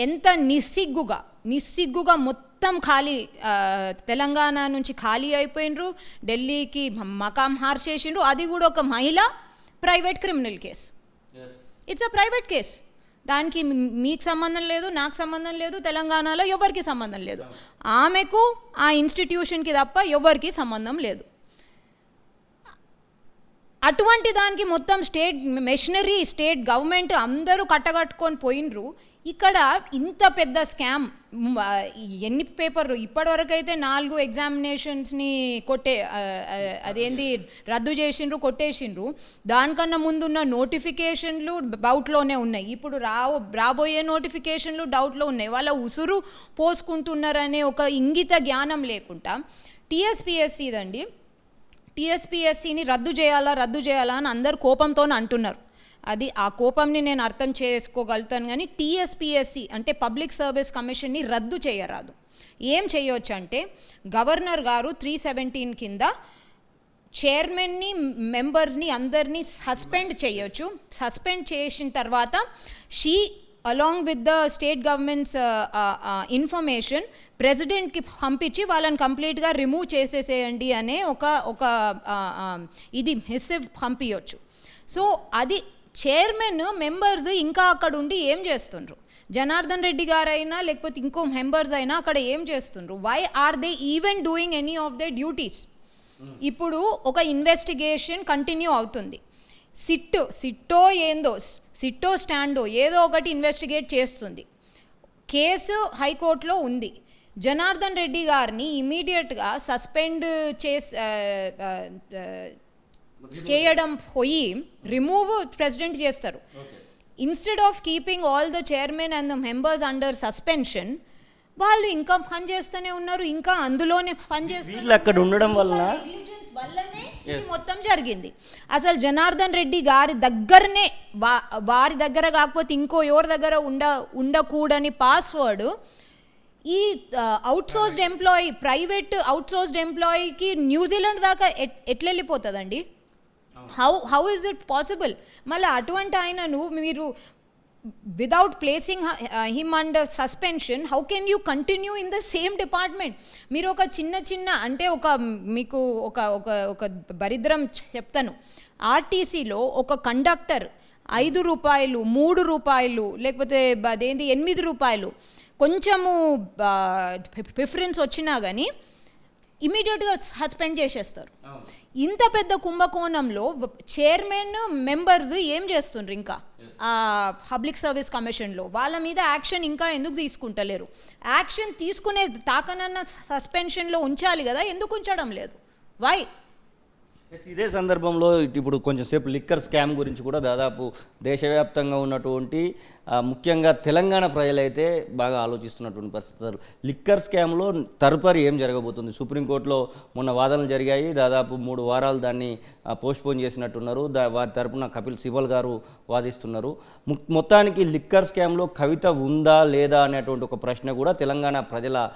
ఎంత నిస్సిగ్గుగా మొత్తం ఖాళీ, తెలంగాణ నుంచి ఖాళీ అయిపోయినరు, ఢిల్లీకి మకాం హార్చేసిండ్రు. అది కూడా ఒక మహిళ private criminal case. It's a private case. దానికి మీకు సంబంధం లేదు, నాకు సంబంధం లేదు, తెలంగాణలో ఎవరికి సంబంధం లేదు. ఆమెకు ఆ ఇన్స్టిట్యూషన్కి తప్ప ఎవరికి సంబంధం లేదు. అటువంటి దానికి మొత్తం స్టేట్ మెషినరీ, స్టేట్ గవర్నమెంట్ అందరూ కట్టగట్టుకొని పోయినరు. ఇక్కడ ఇంత పెద్ద స్కామ్, ఎన్ని పేపర్లు ఇప్పటివరకు అయితే 4 ఎగ్జామినేషన్స్ని అదేంది రద్దు చేసిండ్రు, కొట్టేసిండ్రు. దానికన్నా ముందున్న నోటిఫికేషన్లు డౌట్లోనే ఉన్నాయి. ఇప్పుడు రాబోయే నోటిఫికేషన్లు డౌట్లో ఉన్నాయి. వాళ్ళ ఉసురు పోసుకుంటున్నారనే ఒక ఇంగిత జ్ఞానం లేకుండా టీఎస్పీఎస్సీని రద్దు చేయాలా అని అందరు కోపంతో అంటున్నారు. అది ఆ కోపంని నేను అర్థం చేసుకోగలుగుతాను. కానీ టీఎస్పీఎస్సీ అంటే పబ్లిక్ సర్వీస్ కమిషన్ని రద్దు చేయరాదు. ఏం చేయొచ్చు అంటే గవర్నర్ గారు 317 కింద చైర్మన్ని, మెంబర్స్ని అందరినీ సస్పెండ్ చేయొచ్చు. సస్పెండ్ చేసిన తర్వాత along with the state governments information ప్రెసిడెంట్కి పంపించి వాళ్ళని కంప్లీట్గా రిమూవ్ చేసేసేయండి అనే ఒక ఇది మిస్సివ్ పంపించవచ్చు. సో అది చైర్మన్, మెంబర్స్ ఇంకా అక్కడ ఉండి ఏం చేస్తుండ్రు? జనార్దన్ రెడ్డి గారైనా లేకపోతే ఇంకో మెంబర్స్ అయినా అక్కడ ఏం చేస్తుండ్రు? Why are they even doing any of they duties? ఇప్పుడు ఒక ఇన్వెస్టిగేషన్ కంటిన్యూ అవుతుంది. సిట్టో స్టాండో ఏదో ఒకటి ఇన్వెస్టిగేట్ చేస్తుంది. కేసు హైకోర్టులో ఉంది. జనార్దన్ రెడ్డి గారిని ఇమీడియట్గా సస్పెండ్ చేయడం పోయి రిమూవ్ ప్రెసిడెంట్ చేస్తారు. Instead of keeping all the chairman and the members under suspension, వాళ్ళు ఇంకా పనిచేస్తూనే ఉన్నారు. ఇంకా అందులోనే పనిచేస్తారు. అక్కడ ఉండడం వల్లనే ఇది మొత్తం జరిగింది. అసలు జనార్దన్ రెడ్డి గారి దగ్గరనే, వారి దగ్గర కాకపోతే ఇంకో ఎవరి దగ్గర ఉండకూడని పాస్వర్డ్ ఈ అవుట్సోర్స్డ్ ఎంప్లాయీ, ప్రైవేట్ అవుట్సోర్స్డ్ ఎంప్లాయీకి న్యూజిలాండ్ దాకా ఎట్లా వెళ్ళిపోతుందండి? How is it possible? మళ్ళీ అటువంటి ఆయనను మీరు without placing him under suspension, how can you continue in the same department? మీరు ఒక చిన్న అంటే మీకు ఒక దరిద్రం చెప్తాను. ఆర్టీసీలో ఒక కండక్టర్ 5 రూపాయలు, 3 రూపాయలు, లేకపోతే అదేంటి 8 రూపాయలు కొంచెము ప్రిఫరెన్స్ వచ్చినా కానీ ఇమీడియట్గా సస్పెండ్ చేసేస్తారు. ఇంత పెద్ద కుంభకోణంలో చైర్మన్, మెంబర్స్ ఏం చేస్తుండ్రు? ఇంకా పబ్లిక్ సర్వీస్ కమిషన్లో వాళ్ళ మీద యాక్షన్ ఇంకా ఎందుకు తీసుకుంటలేరు? యాక్షన్ తీసుకునే తాకనన్న సస్పెన్షన్లో ఉంచాలి కదా, ఎందుకు ఉంచడం లేదు? వై? ఇదే సందర్భంలో ఇప్పుడు కొంచెం సేపు లిక్కర్ స్కామ్ గురించి కూడా దాదాపు దేశవ్యాప్తంగా ఉన్నటువంటి ముఖ్యంగా తెలంగాణ ప్రజలైతే బాగా ఆలోచిస్తున్నటువంటి పరిస్థితులు. లిక్కర్ స్కామ్లో తదుపరి ఏం జరగబోతుంది? సుప్రీంకోర్టులో మొన్న వాదనలు జరిగాయి, దాదాపు 3 వారాలు దాన్ని పోస్ట్పోన్ చేసినట్టున్నారు. వారి తరపున కపిల్ సిబల్ గారు వాదిస్తున్నారు. మొత్తానికి లిక్కర్ స్కామ్లో కవిత ఉందా లేదా అనేటువంటి ఒక ప్రశ్న కూడా తెలంగాణ ప్రజల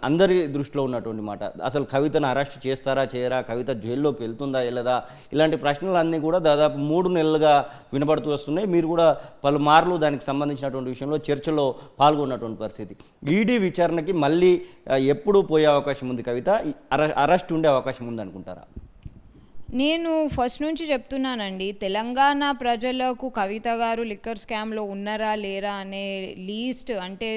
అందరి దృష్టిలో ఉన్నటువంటి మాట. అసలు కవితను అరెస్ట్ చేస్తారా చేయరా, కవిత జైల్లోకి వెళ్తుందా వెళ్ళదా, ఇలాంటి ప్రశ్నలన్నీ కూడా దాదాపు 3 నెలలుగా వినబడుతూ వస్తున్నాయి. మీరు కూడా పలుమార్లు దానికి సంబంధించినటువంటి విషయంలో చర్చలో పాల్గొన్నటువంటి పరిస్థితి. ఈడీ విచారణకి మళ్ళీ ఎప్పుడు పోయే అవకాశం ఉంది కవిత? అరెస్ట్ ఉండే అవకాశం ఉంది అనుకుంటారా? నేను ఫస్ట్ నుంచి చెప్తున్నానండి, తెలంగాణ ప్రజలకు కవిత గారు లిక్కర్ స్కామ్లో ఉన్నారా లేరా అనే లీస్ట్ అంటే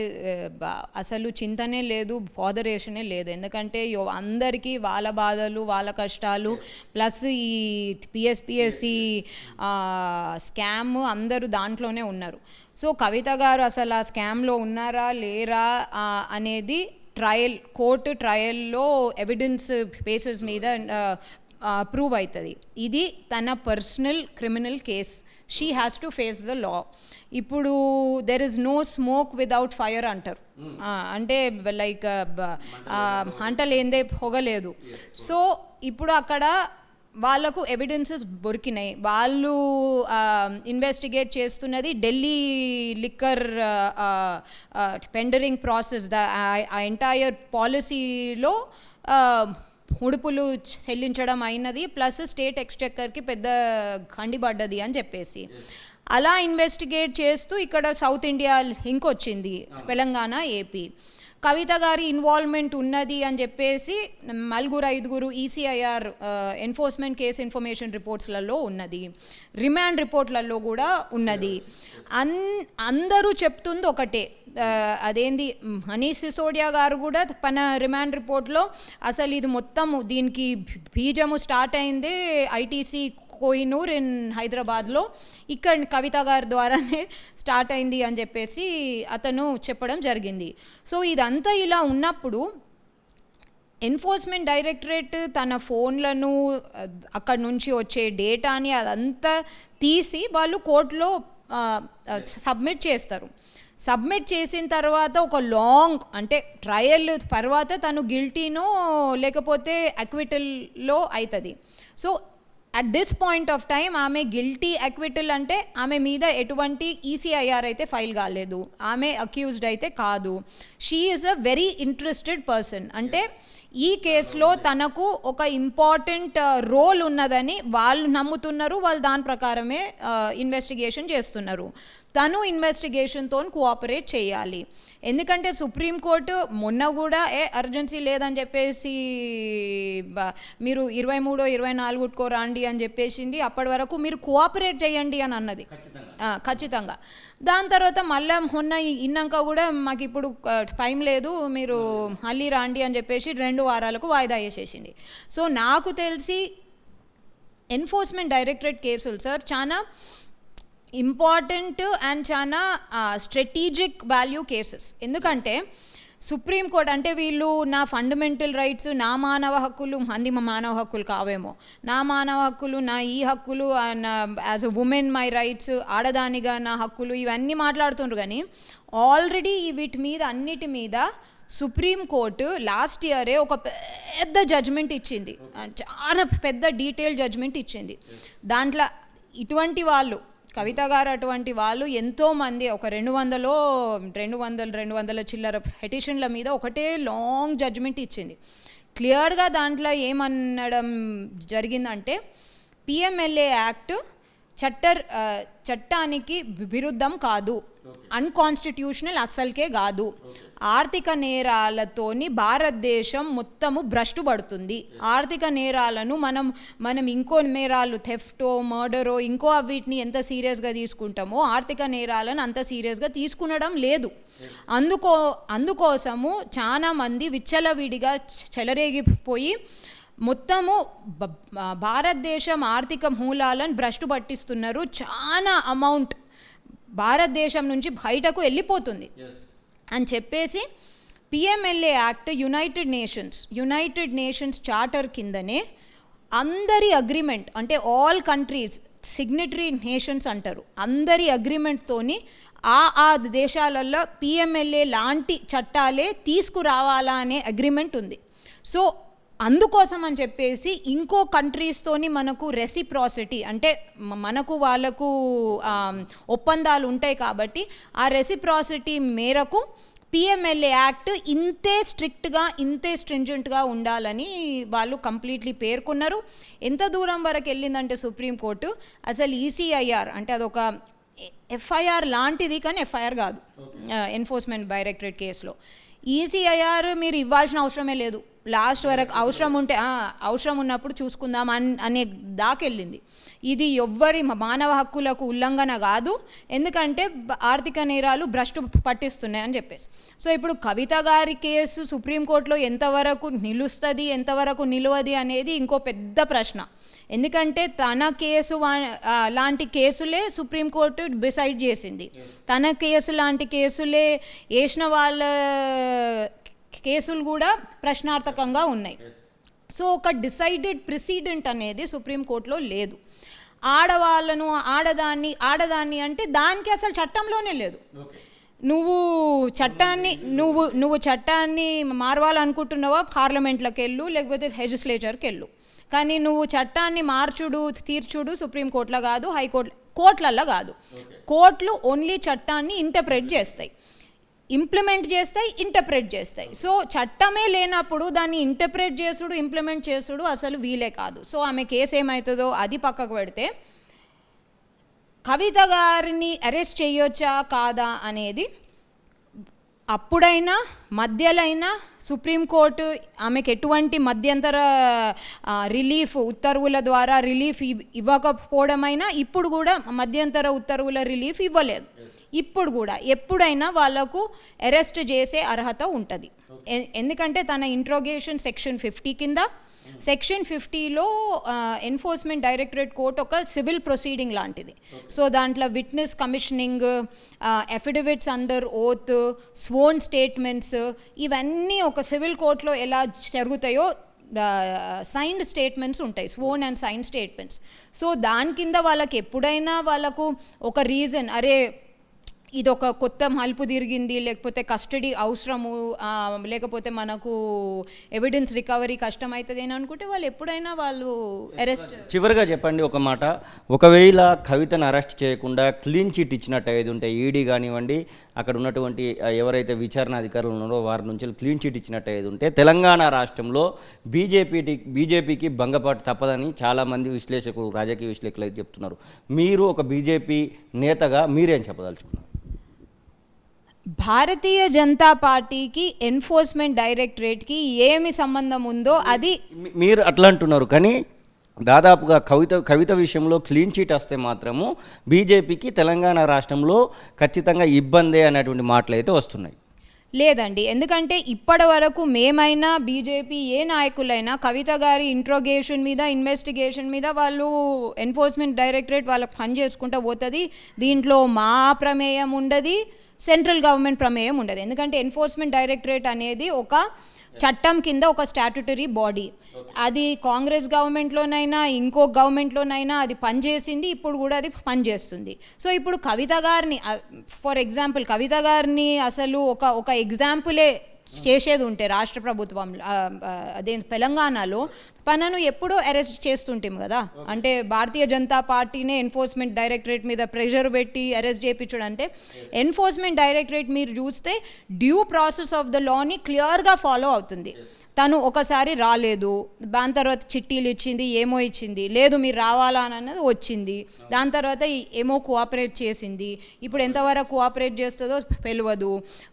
అసలు చింతనే లేదు, బాదరేషనే లేదు. ఎందుకంటే అందరికీ వాళ్ళ బాధలు వాళ్ళ కష్టాలు ప్లస్ ఈ పిఎస్పిఎస్సి స్కామ్ అందరూ దాంట్లోనే ఉన్నారు. సో కవిత గారు అసలు ఆ స్కామ్లో ఉన్నారా లేరా అనేది కోర్టు ట్రయల్లో ఎవిడెన్స్ బేసిస్ మీద ప్రూవ్ అవుతుంది. ఇది తన personal criminal case. She has to face the law. ఇప్పుడు there is no smoke without fire అంటారు. అంటే లైక్ అంటలేందే పొగలేదు. సో ఇప్పుడు అక్కడ వాళ్ళకు ఎవిడెన్సెస్ దొరికినాయి. వాళ్ళు ఇన్వెస్టిగేట్ చేస్తున్నది ఢిల్లీ లిక్కర్ టెండరింగ్ ప్రాసెస్. ఆ ఎంటైర్ పాలసీలో ఉడుపులు చెల్లించడం అయినది, ప్లస్ స్టేట్ ఎక్స్చెక్కర్కి పెద్ద గండిపడ్డది అని చెప్పేసి అలా ఇన్వెస్టిగేట్ చేస్తూ ఇక్కడ సౌత్ ఇండియా లింక్ వచ్చింది, తెలంగాణ ఏపీ. కవిత గారి ఇన్వాల్వ్మెంట్ ఉన్నది అని చెప్పేసి 4-5 ఈసీఐఆర్ ఎన్ఫోర్స్మెంట్ కేస్ ఇన్ఫర్మేషన్ రిపోర్ట్స్లలో ఉన్నది, రిమాండ్ రిపోర్ట్లలో కూడా ఉన్నది. అందరూ చెప్తుంది ఒకటే, అదేంది మనీష్ సిసోడియా గారు కూడా తన రిమాండ్ రిపోర్ట్లో అసలు ఇది మొత్తం దీనికి బీజము స్టార్ట్ అయిందే ఐటీసీ కోహినూర్ ఇన్ హైదరాబాద్లో, ఇక్కడ కవిత గారి ద్వారానే స్టార్ట్ అయింది అని చెప్పేసి అతను చెప్పడం జరిగింది. సో ఇదంతా ఇలా ఉన్నప్పుడు ఎన్ఫోర్స్మెంట్ డైరెక్టరేట్ తన ఫోన్లను అక్కడ నుంచి వచ్చే డేటాని అదంతా తీసి వాళ్ళు కోర్టులో సబ్మిట్ చేస్తారు. సబ్మిట్ చేసిన తర్వాత ఒక లాంగ్ అంటే ట్రయల్ తర్వాత తను గిల్టీనో లేకపోతే అక్విటల్లో అవుతుంది. So at this point of time ఆమె గిల్టీ అక్విటల్ అంటే ఆమె మీద ఎటువంటి ఈసీఐఆర్ అయితే ఫైల్ కాలేదు, ఆమె అక్యూజ్డ్ అయితే కాదు. She is a very interested person. అంటే ఈ కేసులో తనకు ఒక ఇంపార్టెంట్ రోల్ ఉన్నదని వాళ్ళు నమ్ముతున్నారు, వాళ్ళు దాని ప్రకారమే ఇన్వెస్టిగేషన్ చేస్తున్నారు. తను ఇన్వెస్టిగేషన్తో కోఆపరేట్ చేయాలి. ఎందుకంటే సుప్రీంకోర్టు మొన్న కూడా అర్జెన్సీ లేదని చెప్పేసి మీరు 23-24 రండి అని చెప్పేసింది. అప్పటి వరకు మీరు కోఆపరేట్ చేయండి అని అన్నది ఖచ్చితంగా. దాని తర్వాత మళ్ళీ మొన్న ఇన్నాక కూడా మాకు ఇప్పుడు టైం లేదు, మీరు మళ్ళీ రండి అని చెప్పేసి 2 వారాలకు వాయిదా వేసేసింది. సో నాకు తెలిసి ఎన్ఫోర్స్మెంట్ డైరెక్టరేట్ కేసులు సార్ చాలా ఇంపార్టెంట్ అండ్ చాలా స్ట్రాటజిక్ వాల్యూ కేసెస్. ఎందుకంటే సుప్రీంకోర్టు అంటే వీళ్ళు నా ఫండమెంటల్ రైట్స్, నా మానవ హక్కులు, మంది మానవ హక్కులు కావేమో, నా మానవ హక్కులు, నా ఈ హక్కులు, as a women my rights, ఆడదానిగా నా హక్కులు, ఇవన్నీ మాట్లాడుతుండ్రు. కానీ ఆల్రెడీ వీటి మీద అన్నిటి మీద సుప్రీంకోర్టు లాస్ట్ ఇయరే ఒక పెద్ద జడ్జ్మెంట్ ఇచ్చింది, చాలా పెద్ద డీటెయిల్ జడ్జ్మెంట్ ఇచ్చింది. దాంట్లో ఇటువంటి వాళ్ళు కవిత గారు అటువంటి వాళ్ళు ఎంతోమంది ఒక 200 చిల్లర పిటిషన్ల మీద ఒకటే లాంగ్ జడ్జ్మెంట్ ఇచ్చింది. క్లియర్గా దాంట్లో ఏమనడం జరిగిందంటే పిఎంఎల్ఏ యాక్ట్ చట్టానికి విరుద్ధం కాదు, అన్కాన్స్టిట్యూషనల్ అస్సలకే కాదు. ఆర్థిక నేరాలతోని భారతదేశం మొత్తము భ్రష్టు పడుతుంది. ఆర్థిక నేరాలను మనం ఇంకో నేరాలు థెఫ్టో, మర్డరో, ఇంకో వీటిని ఎంత సీరియస్గా తీసుకుంటామో ఆర్థిక నేరాలను అంత సీరియస్గా తీసుకునడం లేదు. అందుకోసము చాలా మంది విచ్చలవిడిగా చెలరేగిపోయి మొత్తము భారతదేశం ఆర్థిక మూలాలను భ్రష్టు పట్టిస్తున్నారు. చాలా అమౌంట్ భారతదేశం నుంచి బయటకు వెళ్ళిపోతుంది అని చెప్పేసి PMLA act United nations charter కిందనే అందరి అగ్రిమెంట్ అంటే ఆల్ కంట్రీస్ సిగ్నిటరీ నేషన్స్ అంటారు, అందరి అగ్రిమెంట్తోని ఆ దేశాలలో పిఎంఎల్ఏ లాంటి చట్టాలే తీసుకురావాలా అనే అగ్రిమెంట్ ఉంది. సో అందుకోసం అని చెప్పేసి ఇంకో కంట్రీస్తోని మనకు రెసిప్రాసిటీ అంటే మనకు వాళ్ళకు ఒప్పందాలు ఉంటాయి కాబట్టి ఆ రెసిప్రాసిటీ మేరకు పిఎంఎల్ఏ యాక్ట్ ఇంతే స్ట్రిక్ట్గా ఇంతే స్ట్రింజెంట్గా ఉండాలని వాళ్ళు కంప్లీట్లీ పేర్కొన్నారు. ఎంత దూరం వరకు వెళ్ళిందంటే సుప్రీంకోర్టు అసలు ఈసీఐఆర్ అంటే అదొక ఎఫ్ఐఆర్ లాంటిది కానీ ఎఫ్ఐఆర్ కాదు, ఎన్ఫోర్స్మెంట్ డైరెక్టరేట్ కేసులో ఈసీఐఆర్ మీరు ఇవ్వాల్సిన అవసరమే లేదు, లాస్ట్ వరకు అవసరం ఉంటే అవసరం ఉన్నప్పుడు చూసుకుందాం అనే దాకెళ్ళింది. ఇది ఎవ్వరి మానవ హక్కులకు ఉల్లంఘన కాదు, ఎందుకంటే ఆర్థిక నేరాలు భ్రష్టు పట్టిస్తున్నాయి అని చెప్పేసి. సో ఇప్పుడు కవిత గారి కేసు సుప్రీంకోర్టులో ఎంతవరకు నిలుస్తుంది ఎంతవరకు నిలవది అనేది ఇంకో పెద్ద ప్రశ్న. ఎందుకంటే తన కేసు లాంటి కేసులే సుప్రీంకోర్టు డిసైడ్ చేసింది, తన కేసు లాంటి కేసులే వేసిన వాళ్ళ కేసులు కూడా ప్రశ్నార్థకంగా ఉన్నాయి. సో ఒక డిసైడెడ్ ప్రెసిడెంట్ అనేది సుప్రీంకోర్టులో లేదు. ఆడదాన్ని అంటే దానికి అసలు చట్టంలోనే లేదు. నువ్వు చట్టాన్ని మారవాలనుకుంటున్నావా పార్లమెంట్లోకి వెళ్ళు, లేకపోతే లెజిస్లేచర్కి వెళ్ళు, కానీ నువ్వు చట్టాన్ని తీర్చుడు సుప్రీంకోర్టులో కాదు, కోర్టులలో కాదు. కోర్టులు ఓన్లీ చట్టాన్ని ఇంప్లిమెంట్ చేస్తాయి, ఇంటర్ప్రెట్ చేస్తాయి. సో చట్టమే లేనప్పుడు దాన్ని ఇంప్లిమెంట్ చేసుడు అసలు వీలే కాదు. సో ఆమె కేసు ఏమవుతుందో అది పక్కకు పెడితే కవిత గారిని అరెస్ట్ చేయొచ్చా కాదా అనేది అప్పుడైనా మధ్యలైనా సుప్రీంకోర్టు ఆమెకు ఎటువంటి మధ్యంతర రిలీఫ్ ఉత్తర్వుల ద్వారా రిలీఫ్ ఇవ్వకపోవడమైనా ఇప్పుడు కూడా మధ్యంతర ఉత్తర్వుల రిలీఫ్ ఇవ్వలేదు. ఇప్పుడు కూడా ఎప్పుడైనా వాళ్ళకు అరెస్ట్ చేసే అర్హత ఉంటుంది. ఎందుకంటే తన ఇంట్రోగేషన్ సెక్షన్ 50 కింద, సెక్షన్ 50లో ఎన్ఫోర్స్మెంట్ డైరెక్టరేట్ కోర్ట్ ఒక సివిల్ ప్రొసీడింగ్ లాంటిది. సో దాంట్లో witness commissioning, affidavits under oath, sworn statements, ఇవన్నీ ఒక సివిల్ కోర్టులో ఎలా జరుగుతాయో సైన్డ్ స్టేట్మెంట్స్ ఉంటాయి, sworn and sign statements. So దాని కింద వాళ్ళకి ఎప్పుడైనా వాళ్ళకు ఒక రీజన్, అరే ఇది ఒక కొత్త మలుపు తిరిగింది, లేకపోతే కస్టడీ అవసరము, లేకపోతే మనకు ఎవిడెన్స్ రికవరీ కష్టమవుతుంది అని అనుకుంటే వాళ్ళు ఎప్పుడైనా వాళ్ళు అరెస్ట్. చివరిగా చెప్పండి ఒక మాట, ఒకవేళ కవితను అరెస్ట్ చేయకుండా క్లీన్ చిట్ ఇచ్చినట్టు ఏది ఉంటే ఈడీ కానివ్వండి, అక్కడ ఉన్నటువంటి ఎవరైతే విచారణ అధికారులు ఉన్నారో వారి నుంచి క్లీన్ చిట్ ఇచ్చినట్టు ఏది ఉంటే తెలంగాణ రాష్ట్రంలో బీజేపీకి భంగపాటు తప్పదని చాలామంది విశ్లేషకులు, రాజకీయ విశ్లేషకులు అయితే చెప్తున్నారు. మీరు ఒక బీజేపీ నేతగా మీరేం చెప్పదలుచుకున్నారు? భారతీయ జనతా పార్టీకి ఎన్ఫోర్స్మెంట్ డైరెక్టరేట్కి ఏమి సంబంధం ఉందో అది మీరు అట్లా అంటున్నారు, కానీ దాదాపుగా కవిత విషయంలో క్లీన్ చీట్ వస్తే మాత్రము బీజేపీకి తెలంగాణ రాష్ట్రంలో ఖచ్చితంగా ఇబ్బందే అనేటువంటి మాటలు అయితే వస్తున్నాయి. లేదండి, ఎందుకంటే ఇప్పటి వరకు మేమైనా బీజేపీ ఏ నాయకులైనా కవిత గారి ఇంట్రోగేషన్ మీద, ఇన్వెస్టిగేషన్ మీద వాళ్ళు ఎన్ఫోర్స్మెంట్ డైరెక్టరేట్ వాళ్ళకి పని చేసుకుంటూ పోతుంది. దీంట్లో మా ప్రమేయం ఉండదు, సెంట్రల్ గవర్నమెంట్ ప్రమేయం ఉండదు. ఎందుకంటే ఎన్ఫోర్స్మెంట్ డైరెక్టరేట్ అనేది ఒక చట్టం కింద ఒక స్టాట్యుటరీ బాడీ. అది కాంగ్రెస్ గవర్నమెంట్లోనైనా ఇంకో గవర్నమెంట్లోనైనా అది పనిచేసింది, ఇప్పుడు కూడా అది పనిచేస్తుంది. సో ఇప్పుడు కవిత గారిని, ఫర్ ఎగ్జాంపుల్ కవిత గారిని అసలు ఒక ఎగ్జాంపులే చేసేది ఉంటే రాష్ట్ర ప్రభుత్వం అదే తెలంగాణలో తనను ఎప్పుడూ అరెస్ట్ చేస్తుంటాం కదా. అంటే భారతీయ జనతా పార్టీనే ఎన్ఫోర్స్మెంట్ డైరెక్టరేట్ మీద ప్రెషర్ పెట్టి అరెస్ట్ చేయించడం అంటే, ఎన్ఫోర్స్మెంట్ డైరెక్టరేట్ మీరు చూస్తే డ్యూ ప్రాసెస్ ఆఫ్ ద లాని క్లియర్గా ఫాలో అవుతుంది. తను ఒకసారి రాలేదు, దాని తర్వాత చిట్టీలు ఇచ్చింది, ఏమో ఇచ్చింది, లేదు మీరు రావాలా అన్నది వచ్చింది, దాని తర్వాత ఏమో కోఆపరేట్ చేసింది, ఇప్పుడు ఎంతవరకు కోఆపరేట్ చేస్తుందో తెలియదు,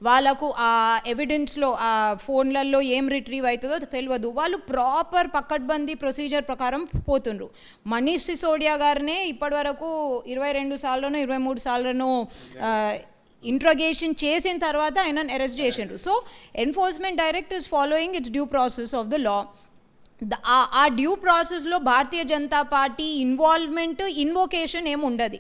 వాళ్ళకు ఆ ఎవిడెన్స్లో ఆ ఫోన్లలో ఏం రిట్రీవ్ అవుతుందో తెలియదు. వాళ్ళు ప్రాపర్ పక్కడ్బందీ ప్రొసీజర్ ప్రకారం పోతుండ్రు. మనీష్ సిసోడియా గారినే ఇప్పటివరకు 22 సార్లనో 23 సార్లనో ఇంట్రోగేషన్ చేసిన తర్వాత ఆయన అరెస్ట్ చేసిండ్రు. So enforcement director is following it's due process of the law. ఆ డ్యూ ప్రాసెస్లో భారతీయ జనతా పార్టీ ఇన్వాల్వ్మెంట్, ఇన్వోకేషన్ ఏమి ఉండదు.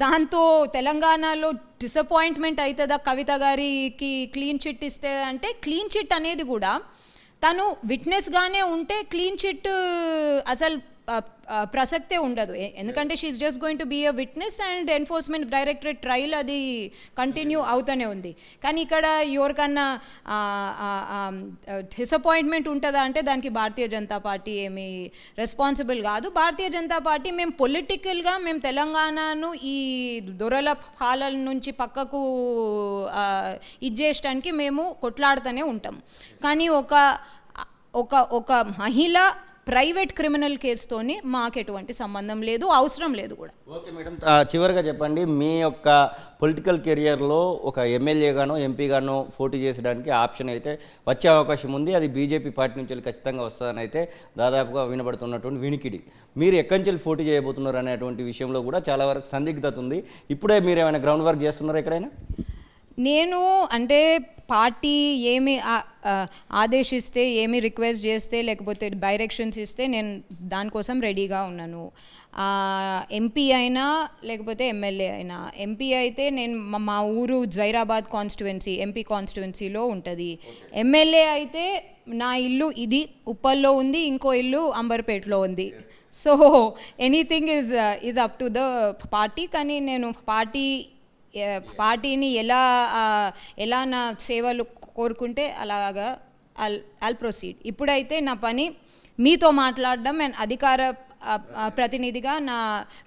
దాంతో తెలంగాణలో డిసప్పాయింట్మెంట్ అవుతుందా కవిత గారికి క్లీన్ చిట్ ఇస్తే అంటే, క్లీన్ చిట్ అనేది కూడా తను విట్నెస్గానే ఉంటే క్లీన్ చిట్ అసలు ప్రసక్తే ఉండదు. ఎందుకంటే she is just going to be a witness and enforcement directorate trial అది కంటిన్యూ అవుతూనే ఉంది. కానీ ఇక్కడ ఎవరికన్నా డిసప్పాయింట్మెంట్ ఉంటుందా అంటే దానికి భారతీయ జనతా పార్టీ ఏమీ రెస్పాన్సిబుల్ కాదు. భారతీయ జనతా పార్టీ మేము పొలిటికల్గా మేము తెలంగాణను ఈ దొరల పాలన నుంచి పక్కకు ఇచ్చేయడానికి మేము కొట్లాడుతూనే ఉంటాం. కానీ ఒక మహిళ ప్రైవేట్ క్రిమినల్ కేసుతోని మాకు ఎటువంటి సంబంధం లేదు, అవసరం లేదు కూడా. ఓకే మేడం, చివరిగా చెప్పండి, మీ యొక్క పొలిటికల్ కెరియర్లో ఒక ఎమ్మెల్యేగానో ఎంపీగానో పోటీ చేసడానికి ఆప్షన్ అయితే వచ్చే అవకాశం ఉంది. అది బీజేపీ పార్టీ నుంచి వెళ్ళి ఖచ్చితంగా వస్తుందని అయితే దాదాపుగా వినబడుతున్నటువంటి వినికిడి. మీరు ఎక్కడి నుంచి పోటీ చేయబోతున్నారు అనేటువంటి విషయంలో కూడా చాలా వరకు సందిగ్ధత ఉంది. ఇప్పుడే మీరు ఏమైనా గ్రౌండ్ వర్క్ చేస్తున్నారా ఎక్కడైనా? నేను అంటే పార్టీ ఏమి ఆదేశిస్తే, ఏమి రిక్వెస్ట్ చేస్తే, లేకపోతే డైరెక్షన్స్ ఇస్తే నేను దానికోసం రెడీగా ఉన్నాను. ఎంపీ అయినా లేకపోతే ఎమ్మెల్యే అయినా. ఎంపీ అయితే నేను మా ఊరు జైరాబాద్ కాన్స్టిట్యువెన్సీ, ఎంపీ కాన్స్టిట్యువెన్సీలో ఉంటుంది. ఎమ్మెల్యే అయితే నా ఇల్లు ఇది ఉప్పల్లో ఉంది, ఇంకో ఇల్లు అంబర్పేటలో ఉంది. So anything is up to the party. కానీ నేను పార్టీని ఎలా నా సేవలు కోరుకుంటే అలాగా ఐల్ ప్రొసీడ్. ఇప్పుడైతే నా పని మీతో మాట్లాడడం అండ్ అధికార ప్రతినిధిగా నా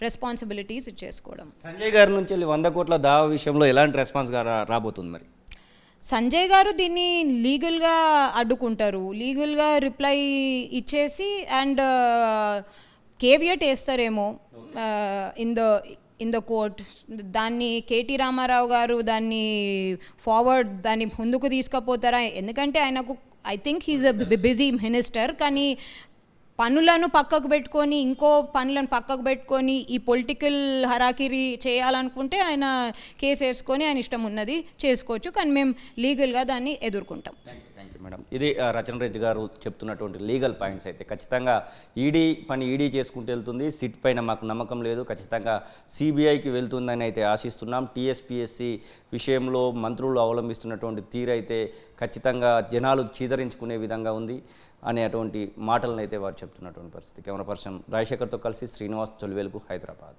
రెస్పాన్సిబిలిటీస్ చేసుకోవడం. సంజయ్ గారి నుంచి 100 కోట్ల దావా విషయంలో ఎలాంటి రెస్పాన్స్ రాబోతుంది మరి? సంజయ్ గారు దీన్ని లీగల్గా అడ్డుకుంటారు, లీగల్గా రిప్లై ఇచ్చేసి అండ్ కేవియట్ వేస్తారేమో ఇన్ ద కోర్ట్. దాన్ని కేటీ రామారావు గారు దాన్ని దాన్ని ముందుకు తీసుకుపోతారా? ఎందుకంటే ఆయనకు I think he is a busy minister. కానీ పనులను పక్కకు పెట్టుకొని ఇంకో పనులను పక్కకు పెట్టుకొని ఈ పొలిటికల్ హరాకిరి చేయాలనుకుంటే ఆయన కేసు వేసుకొని ఆయన ఇష్టం ఉన్నది చేసుకోవచ్చు. కానీ మేము లీగల్గా దాన్ని ఎదుర్కొంటాం. Thank you madam. ఇది రచన రెడ్డి గారు చెప్తున్నటువంటి లీగల్ పాయింట్స్. అయితే ఖచ్చితంగా ఈడీ చేసుకుంటూ వెళ్తుంది. సిట్ పైన మాకు నమ్మకం లేదు, ఖచ్చితంగా సిబిఐకి వెళ్తుందని అయితే ఆశిస్తున్నాం. టీఎస్పీఎస్సీ విషయంలో మంత్రులు అవలంబిస్తున్నటువంటి తీరైతే ఖచ్చితంగా జనాలు చీదరించుకునే విధంగా ఉంది అనేటువంటి మాటలను అయితే వారు చెప్తున్నటువంటి పరిస్థితి. కెమెరా పర్సన్ రాజశేఖర్తో కలిసి శ్రీనివాస్, తొలివేలుకు, హైదరాబాద్.